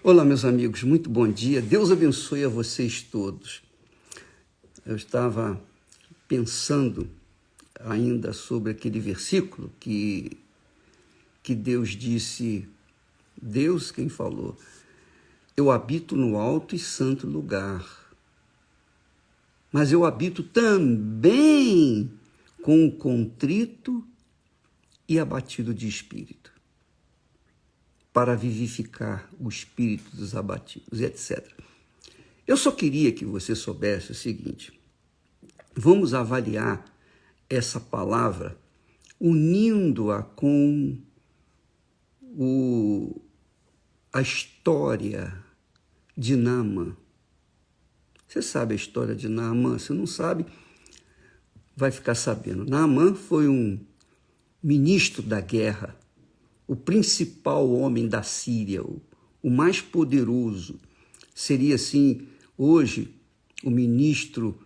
Olá, meus amigos, muito bom dia. Deus abençoe a vocês todos. Eu estava pensando ainda sobre aquele versículo que Deus disse, Deus quem falou, eu habito no alto e santo lugar, mas eu habito também com o contrito e abatido de espírito, para vivificar o espírito dos abatidos, etc. Eu só queria que você soubesse o seguinte: vamos avaliar essa palavra unindo-a com a história de Naamã. Você sabe a história de Naamã? Se não sabe, vai ficar sabendo. Naamã foi um ministro da guerra, o principal homem da Síria, o mais poderoso. Seria, assim, hoje, o ministro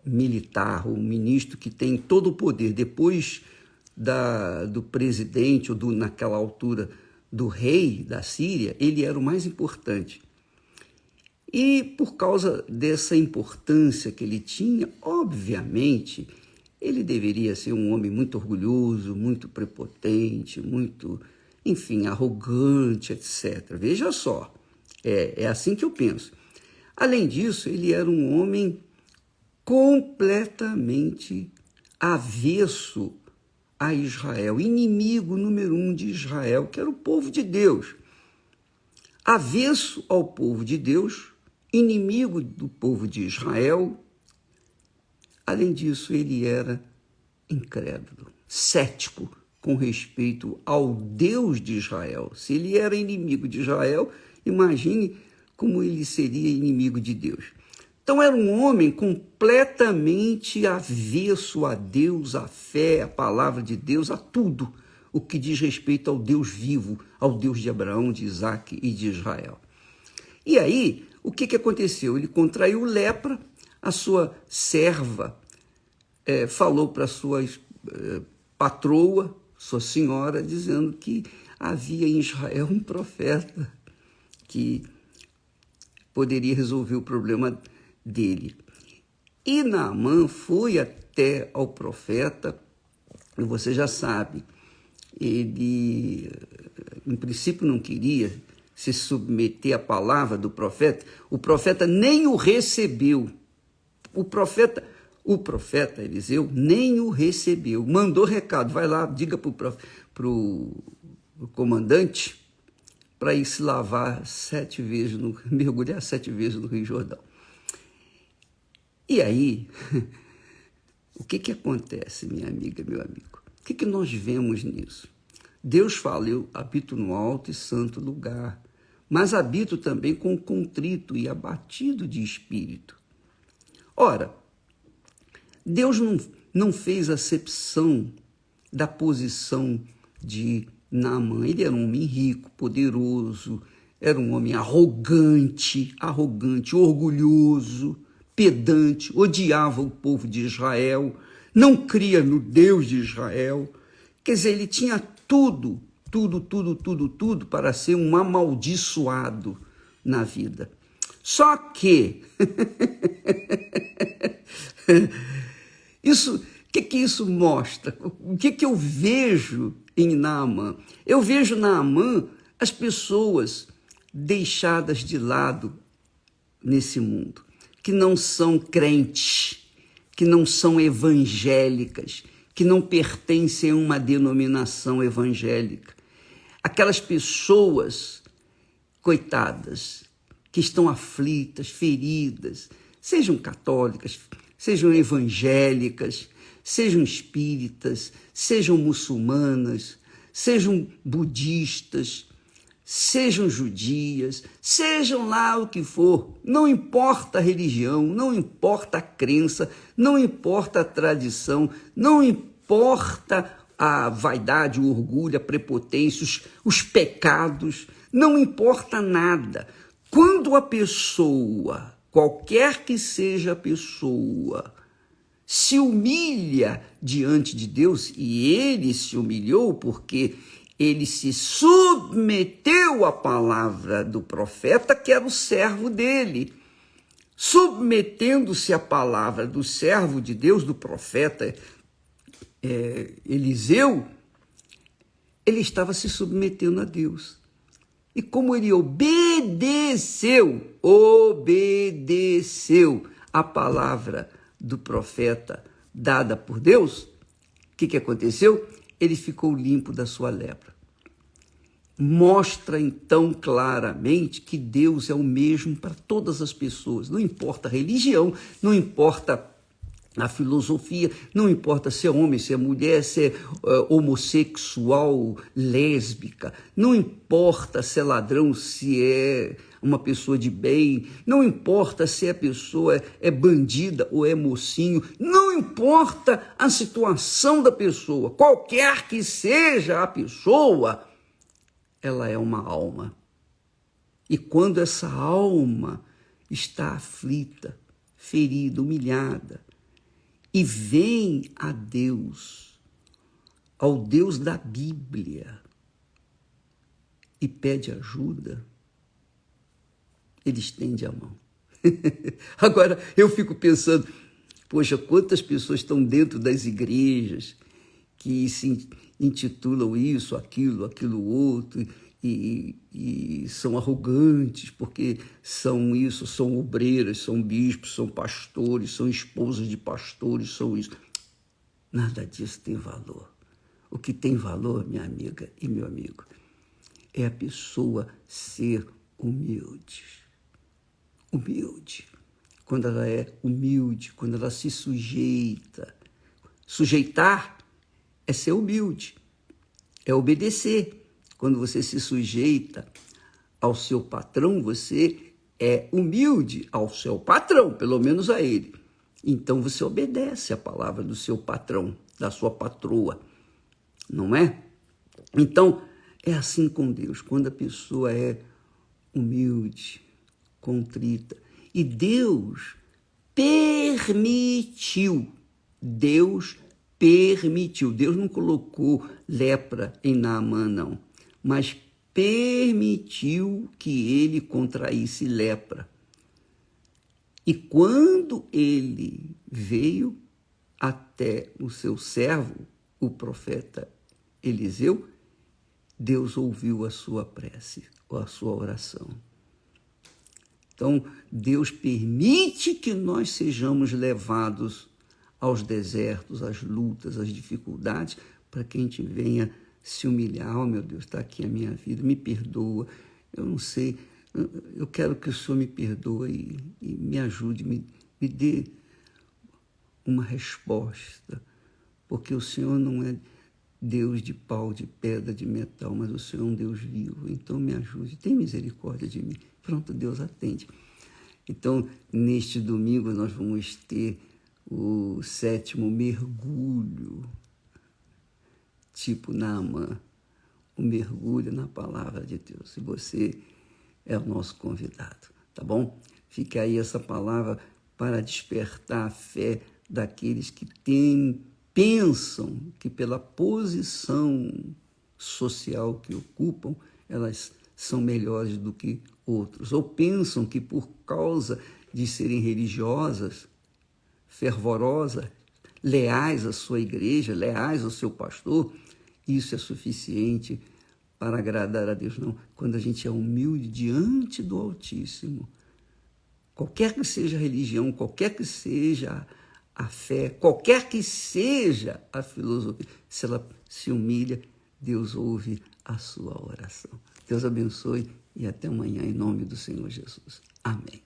militar, o ministro que tem todo o poder. Depois do presidente, ou naquela altura, do rei da Síria, ele era o mais importante. E por causa dessa importância que ele tinha, obviamente, ele deveria ser um homem muito orgulhoso, muito prepotente, muito, enfim, arrogante, etc. Veja só, é assim que eu penso. Além disso, ele era um homem completamente avesso a Israel, inimigo número 1 de Israel, que era o povo de Deus. Avesso ao povo de Deus, inimigo do povo de Israel. Além disso, ele era incrédulo, cético com respeito ao Deus de Israel. Se ele era inimigo de Israel, imagine como ele seria inimigo de Deus. Então era um homem completamente avesso a Deus, à fé, à palavra de Deus, a tudo o que diz respeito ao Deus vivo, ao Deus de Abraão, de Isaac e de Israel. E aí, o que aconteceu? Ele contraiu lepra, a sua serva falou para sua patroa, sua senhora, dizendo que havia em Israel um profeta que poderia resolver o problema dele. E Naamã foi até ao profeta, e você já sabe, ele, em princípio, não queria se submeter à palavra do profeta. O profeta nem o recebeu. O profeta Eliseu nem o recebeu. Mandou recado, vai lá, diga para o comandante para ir se lavar 7 vezes, mergulhar 7 vezes no Rio Jordão. E aí, o que acontece, minha amiga, meu amigo? O que nós vemos nisso? Deus fala, eu habito no alto e santo lugar, mas habito também com contrito e abatido de espírito. Ora, Deus não fez acepção da posição de Naamã. Ele era um homem rico, poderoso, era um homem arrogante, orgulhoso, pedante, odiava o povo de Israel, não cria no Deus de Israel. Quer dizer, ele tinha tudo para ser um amaldiçoado na vida. Só que o que isso mostra? O que eu vejo em Naamã? Eu vejo Naamã as pessoas deixadas de lado nesse mundo, que não são crentes, que não são evangélicas, que não pertencem a uma denominação evangélica. Aquelas pessoas, coitadas, que estão aflitas, feridas, sejam católicas, sejam evangélicas, sejam espíritas, sejam muçulmanas, sejam budistas, sejam judias, sejam lá o que for, não importa a religião, não importa a crença, não importa a tradição, não importa a vaidade, o orgulho, a prepotência, os pecados, não importa nada. Quando a pessoa, qualquer que seja a pessoa, se humilha diante de Deus, e ele se humilhou porque ele se submeteu à palavra do profeta, que era o servo dele. Submetendo-se à palavra do servo de Deus, do profeta Eliseu, ele estava se submetendo a Deus. E como ele obedeceu a palavra do profeta dada por Deus, o que aconteceu? Ele ficou limpo da sua lepra. Mostra então claramente que Deus é o mesmo para todas as pessoas. Não importa a religião, não importa a filosofia, não importa se é homem, se é mulher, se é homossexual, lésbica, não importa se é ladrão, se é uma pessoa de bem, não importa se a pessoa é bandida ou é mocinho, não importa a situação da pessoa, qualquer que seja a pessoa, ela é uma alma. E quando essa alma está aflita, ferida, humilhada, e vem a Deus, ao Deus da Bíblia, e pede ajuda, ele estende a mão. Agora, eu fico pensando, poxa, quantas pessoas estão dentro das igrejas que se intitulam isso, aquilo outro, e são arrogantes, porque são isso, são obreiras, são bispos, são pastores, são esposas de pastores, são isso. Nada disso tem valor. O que tem valor, minha amiga e meu amigo, é a pessoa ser humilde. Humilde. Quando ela é humilde, quando ela se sujeita. Sujeitar é ser humilde, é obedecer. Quando você se sujeita ao seu patrão, você é humilde ao seu patrão, pelo menos a ele. Então você obedece a palavra do seu patrão, da sua patroa, não é? Então é assim com Deus, quando a pessoa é humilde, contrita. E Deus permitiu, Deus não colocou lepra em Naamã, não, mas permitiu que ele contraísse lepra. E quando ele veio até o seu servo, o profeta Eliseu, Deus ouviu a sua prece, ou a sua oração. Então, Deus permite que nós sejamos levados aos desertos, às lutas, às dificuldades, para que a gente venha se humilhar. Oh, meu Deus, está aqui a minha vida, me perdoa, eu não sei, eu quero que o Senhor me perdoe e me ajude, me dê uma resposta, porque o Senhor não é Deus de pau, de pedra, de metal, mas o Senhor é um Deus vivo, então me ajude, tem misericórdia de mim. Pronto, Deus atende. Então, neste domingo, nós vamos ter o 7º mergulho, tipo Naamã, o mergulho na palavra de Deus. E você é o nosso convidado, tá bom? Fica aí essa palavra para despertar a fé daqueles que pensam que pela posição social que ocupam, elas são melhores do que outros, ou pensam que por causa de serem religiosas, fervorosas, leais à sua igreja, leais ao seu pastor, isso é suficiente para agradar a Deus. Não, quando a gente é humilde diante do Altíssimo, qualquer que seja a religião, qualquer que seja a fé, qualquer que seja a filosofia, se ela se humilha, Deus ouve a sua oração. Deus abençoe e até amanhã, em nome do Senhor Jesus. Amém.